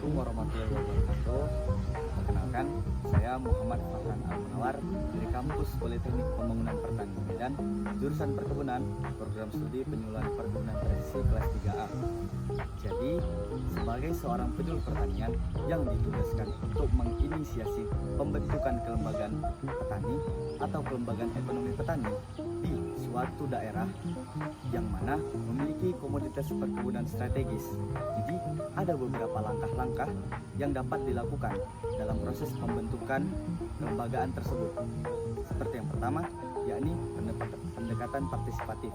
Assalamualaikum warahmatullahi wabarakatuh. Perkenalkan, saya Muhammad Farhan Al-Munawar dari Kampus Politeknik Pembangunan Pertanian Medan, jurusan Perkebunan, program studi penyuluhan perkebunan presisi kelas 3A. Jadi, sebagai seorang penyuluh pertanian yang ditugaskan untuk menginisiasi pembentukan kelembagaan petani atau kelembagaan ekonomi petani di suatu daerah yang mana memiliki komoditas perkebunan strategis. Jadi, ada beberapa langkah-langkah yang dapat dilakukan dalam proses pembentukan kelembagaan tersebut. Seperti yang pertama, yakni pendekatan partisipatif,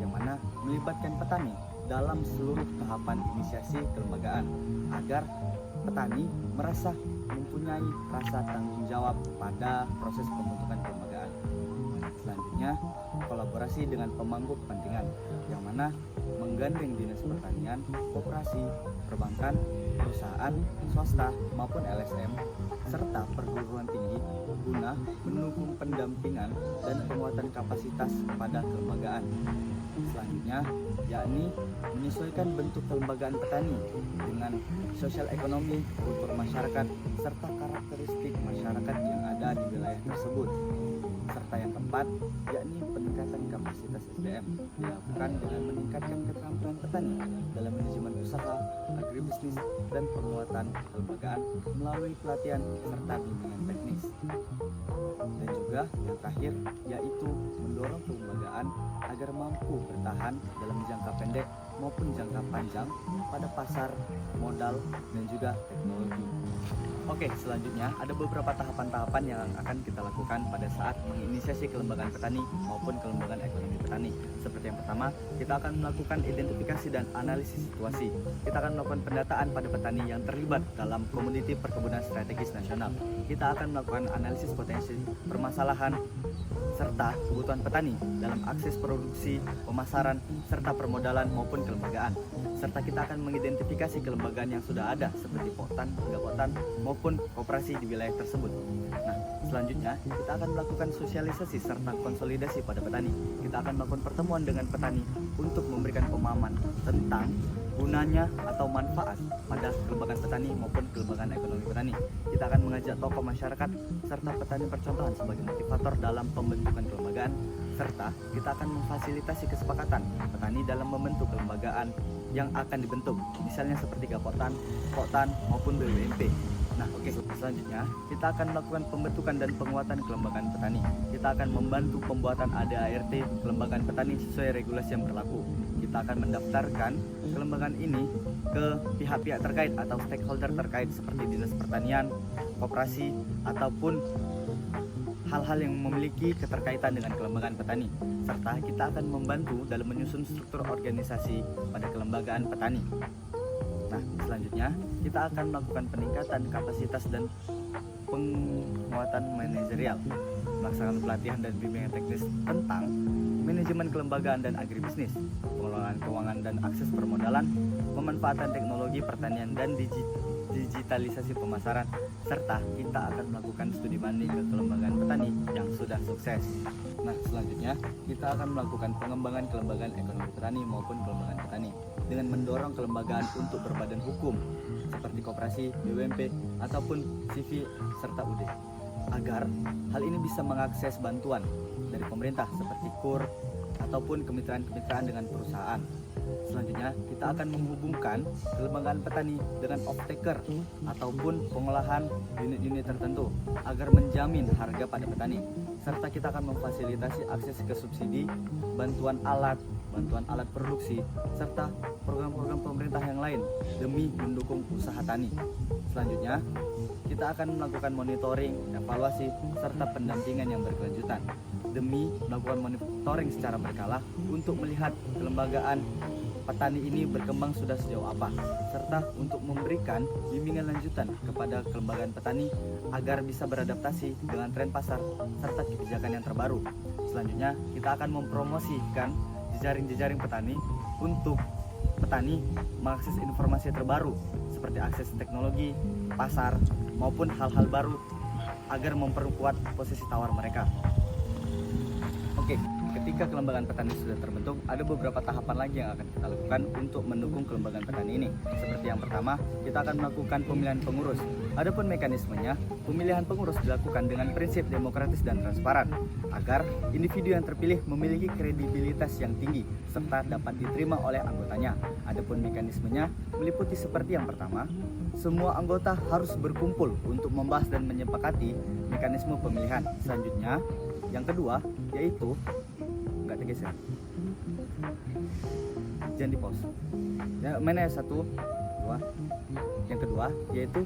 yang mana melibatkan petani dalam seluruh tahapan inisiasi kelembagaan agar petani merasa mempunyai rasa tanggung jawab pada proses pembentukan kelembagaan. Selanjutnya, kolaborasi dengan pemangku kepentingan, yang mana menggandeng dinas pertanian, koperasi, perbankan, perusahaan, swasta maupun LSM, serta perguruan tinggi guna mendukung pendampingan dan penguatan kapasitas pada kelembagaan. Selanjutnya, yakni menyesuaikan bentuk kelembagaan petani dengan sosial ekonomi, kultur masyarakat, serta karakteristik masyarakat yang ada di wilayah tersebut. Serta yang keempat, yakni peningkatan kapasitas SDM dilakukan dengan meningkatkan keterampilan petani dalam manajemen usaha, agribisnis, dan penguatan kelembagaan melalui pelatihan serta bimbingan teknis. Dan juga yang terakhir, yaitu mendorong kelembagaan agar mampu bertahan dalam jangka pendek maupun jangka panjang pada pasar, modal, dan juga teknologi. Oke, selanjutnya ada beberapa tahapan-tahapan yang akan kita lakukan pada saat menginisiasi kelembagaan petani maupun kelembagaan ekonomi petani. Seperti yang pertama, kita akan melakukan identifikasi dan analisis situasi. Kita akan melakukan pendataan pada petani yang terlibat dalam komoditi perkebunan strategis nasional. Kita akan melakukan analisis potensi permasalahan serta kebutuhan petani dalam akses produksi, pemasaran, serta permodalan maupun kelembagaan. Serta kita akan mengidentifikasi kelembagaan yang sudah ada seperti potan, gapotan, maupun koperasi di wilayah tersebut. Nah, selanjutnya kita akan melakukan sosialisasi serta konsolidasi pada petani. Kita akan melakukan pertemuan dengan petani untuk memberikan pemahaman tentang gunanya atau manfaat pada kelembagaan petani maupun kelembagaan ekonomi petani. Kita akan mengajak tokoh masyarakat serta petani percontohan sebagai motivator dalam pembentukan kelembagaan, serta kita akan memfasilitasi kesepakatan petani dalam membentuk kelembagaan yang akan dibentuk, misalnya seperti gapotan, poktan maupun BUMP. Nah, selanjutnya kita akan melakukan pembentukan dan penguatan kelembagaan petani. Kita akan membantu pembuatan ADART kelembagaan petani sesuai regulasi yang berlaku. Kita akan mendaftarkan kelembagaan ini ke pihak-pihak terkait atau stakeholder terkait seperti dinas pertanian, koperasi, ataupun hal-hal yang memiliki keterkaitan dengan kelembagaan petani. Serta kita akan membantu dalam menyusun struktur organisasi pada kelembagaan petani. Nah, selanjutnya kita akan melakukan peningkatan kapasitas dan penguatan manajerial, melaksanakan pelatihan dan bimbingan teknis tentang manajemen kelembagaan dan agribisnis, pengelolaan keuangan dan akses permodalan, pemanfaatan teknologi pertanian dan digitalisasi pemasaran, serta kita akan melakukan studi banding ke kelembagaan petani yang sudah sukses. Nah, selanjutnya kita akan melakukan pengembangan kelembagaan ekonomi petani maupun kelembagaan petani dengan mendorong kelembagaan untuk berbadan hukum seperti koperasi, BUMP, ataupun CV serta UD, agar hal ini bisa mengakses bantuan dari pemerintah seperti KUR ataupun kemitraan-kemitraan dengan perusahaan. Selanjutnya, kita akan menghubungkan kelembagaan petani dengan off-taker ataupun pengolahan unit-unit tertentu agar menjamin harga pada petani. Serta kita akan memfasilitasi akses ke subsidi, bantuan alat produksi, serta program-program pemerintah yang lain demi mendukung usaha tani. Selanjutnya, kita akan melakukan monitoring, evaluasi, serta pendampingan yang berkelanjutan demi melakukan monitoring secara berkala untuk melihat kelembagaan petani ini berkembang sudah sejauh apa, serta untuk memberikan bimbingan lanjutan kepada kelembagaan petani agar bisa beradaptasi dengan tren pasar serta kebijakan yang terbaru. Selanjutnya, kita akan mempromosikan jejaring-jejaring petani untuk petani mengakses informasi terbaru seperti akses teknologi, pasar, maupun hal-hal baru agar memperkuat posisi tawar mereka. Oke, ketika jika kelembagaan petani sudah terbentuk, ada beberapa tahapan lagi yang akan kita lakukan untuk mendukung kelembagaan petani ini. Seperti yang pertama, kita akan melakukan pemilihan pengurus. Adapun mekanismenya, pemilihan pengurus dilakukan dengan prinsip demokratis dan transparan, agar individu yang terpilih memiliki kredibilitas yang tinggi serta dapat diterima oleh anggotanya. Adapun mekanismenya meliputi seperti yang pertama, semua anggota harus berkumpul untuk membahas dan menyepakati mekanisme pemilihan. Selanjutnya, yang kedua yaitu nggak tergeser, jangan di pause ya, mana satu dua. Yang kedua yaitu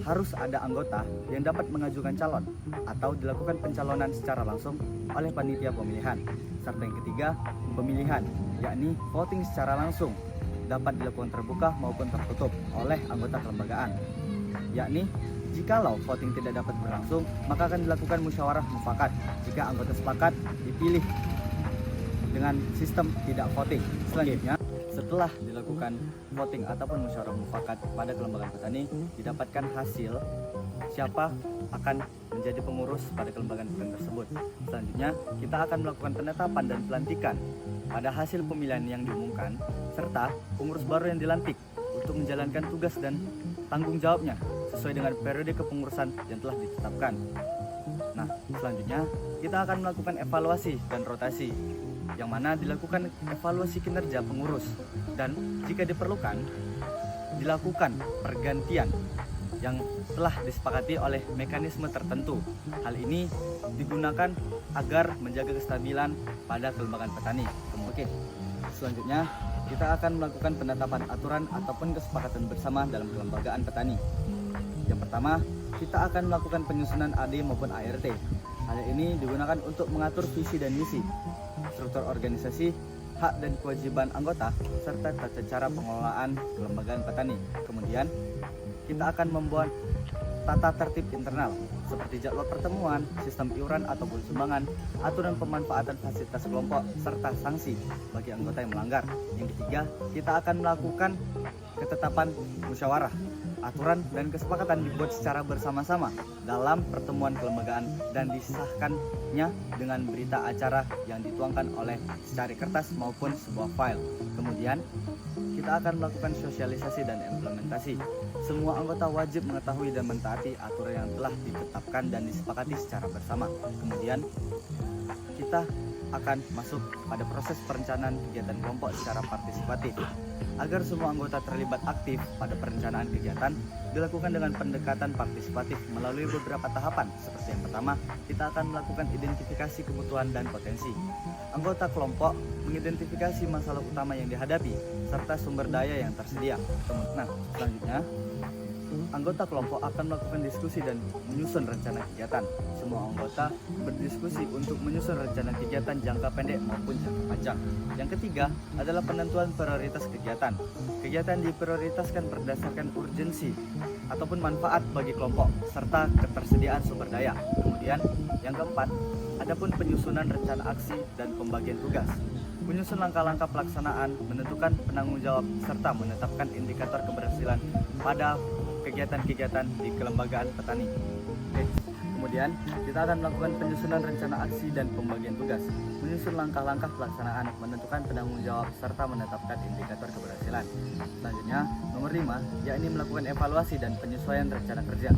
harus ada anggota yang dapat mengajukan calon atau dilakukan pencalonan secara langsung oleh panitia pemilihan. Serta yang ketiga, pemilihan, yakni voting secara langsung dapat dilakukan terbuka maupun tertutup oleh anggota kelembagaan. Yakni jikalau voting tidak dapat berlangsung, maka akan dilakukan musyawarah mufakat jika anggota sepakat dipilih dengan sistem tidak voting. Selanjutnya, setelah dilakukan voting ataupun musyawarah mufakat pada kelembagaan petani, didapatkan hasil siapa akan menjadi pengurus pada kelembagaan petani tersebut. Selanjutnya, kita akan melakukan penetapan dan pelantikan pada hasil pemilihan yang diumumkan, serta pengurus baru yang dilantik untuk menjalankan tugas dan tanggung jawabnya sesuai dengan periode kepengurusan yang telah ditetapkan. Nah, selanjutnya kita akan melakukan evaluasi dan rotasi, yang mana dilakukan evaluasi kinerja pengurus dan jika diperlukan dilakukan pergantian yang telah disepakati oleh mekanisme tertentu. Hal ini digunakan agar menjaga kestabilan pada kelembagaan petani. Oke, selanjutnya kita akan melakukan penetapan aturan ataupun kesepakatan bersama dalam kelembagaan petani. Yang pertama, kita akan melakukan penyusunan AD maupun ART. Hal ini digunakan untuk mengatur visi dan misi, struktur organisasi, hak dan kewajiban anggota, serta tata cara pengelolaan kelembagaan petani. Kemudian, kita akan membuat tata tertib internal seperti jadwal pertemuan, sistem iuran ataupun sumbangan, aturan pemanfaatan fasilitas kelompok, serta sanksi bagi anggota yang melanggar. Yang ketiga, kita akan melakukan ketetapan musyawarah. Aturan dan kesepakatan dibuat secara bersama-sama dalam pertemuan kelembagaan dan disahkannya dengan berita acara yang dituangkan oleh secari kertas maupun sebuah file. Kemudian, kita akan melakukan sosialisasi dan implementasi. Semua anggota wajib mengetahui dan mentaati aturan yang telah ditetapkan dan disepakati secara bersama. Kemudian, kita akan masuk pada proses perencanaan kegiatan kelompok secara partisipatif. Agar semua anggota terlibat aktif pada perencanaan kegiatan, dilakukan dengan pendekatan partisipatif melalui beberapa tahapan. Seperti yang pertama, kita akan melakukan identifikasi kebutuhan dan potensi. Anggota kelompok mengidentifikasi masalah utama yang dihadapi, serta sumber daya yang tersedia. Nah, selanjutnya, anggota kelompok akan melakukan diskusi dan menyusun rencana kegiatan. Semua anggota berdiskusi untuk menyusun rencana kegiatan jangka pendek maupun jangka panjang. Yang ketiga adalah penentuan prioritas kegiatan. Kegiatan diprioritaskan berdasarkan urgensi ataupun manfaat bagi kelompok serta ketersediaan sumber daya. Kemudian yang keempat, adapun penyusunan rencana aksi dan pembagian tugas. Menyusun langkah-langkah pelaksanaan, menentukan penanggung jawab serta menetapkan indikator keberhasilan pada kegiatan-kegiatan di kelembagaan petani. Oke. Kemudian kita akan melakukan penyusunan rencana aksi dan pembagian tugas, menyusun langkah-langkah pelaksanaan, menentukan penanggung jawab serta menetapkan indikator keberhasilan. Selanjutnya, nomor 5, yakni melakukan evaluasi dan penyesuaian rencana kerja.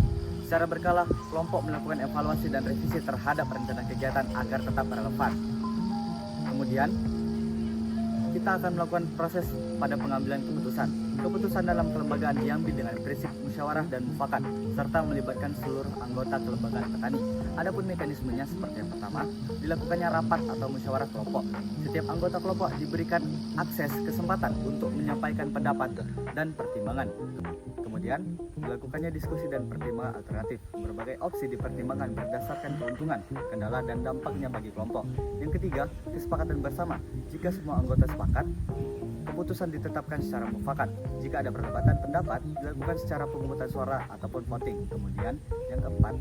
Secara berkala, kelompok melakukan evaluasi dan revisi terhadap rencana kegiatan agar tetap relevan. Kemudian, kita akan melakukan proses pada pengambilan keputusan. Keputusan dalam kelembagaan diambil dengan prinsip musyawarah dan mufakat, serta melibatkan seluruh anggota kelembagaan petani. Adapun mekanismenya seperti yang pertama, dilakukannya rapat atau musyawarah kelompok. Setiap anggota kelompok diberikan akses kesempatan untuk menyampaikan pendapat dan pertimbangan. Kemudian, dilakukannya diskusi dan pertimbangan alternatif. Berbagai opsi dipertimbangkan berdasarkan keuntungan, kendala, dan dampaknya bagi kelompok. Yang ketiga, kesepakatan bersama. Jika semua anggota sepakat, keputusan ditetapkan secara mufakat. Jika ada perdebatan pendapat, dilakukan secara pemungutan suara ataupun voting. Kemudian, yang keempat,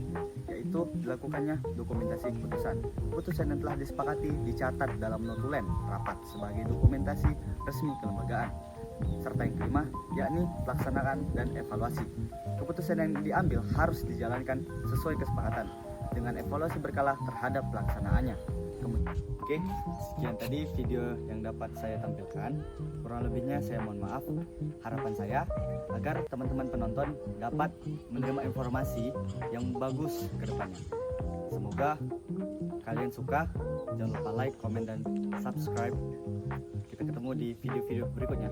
yaitu dilakukannya dokumentasi keputusan. Keputusan yang telah disepakati dicatat dalam notulen rapat sebagai dokumentasi resmi kelembagaan. Serta yang kelima, yakni pelaksanaan dan evaluasi. Keputusan yang diambil harus dijalankan sesuai kesepakatan dengan evaluasi berkala terhadap pelaksanaannya. Oke, sekian tadi video yang dapat saya tampilkan. Kurang lebihnya saya mohon maaf. Harapan saya agar teman-teman penonton dapat menerima informasi yang bagus ke depannya. Semoga kalian suka. Jangan lupa like, komen, dan subscribe. Kita ketemu di video-video berikutnya.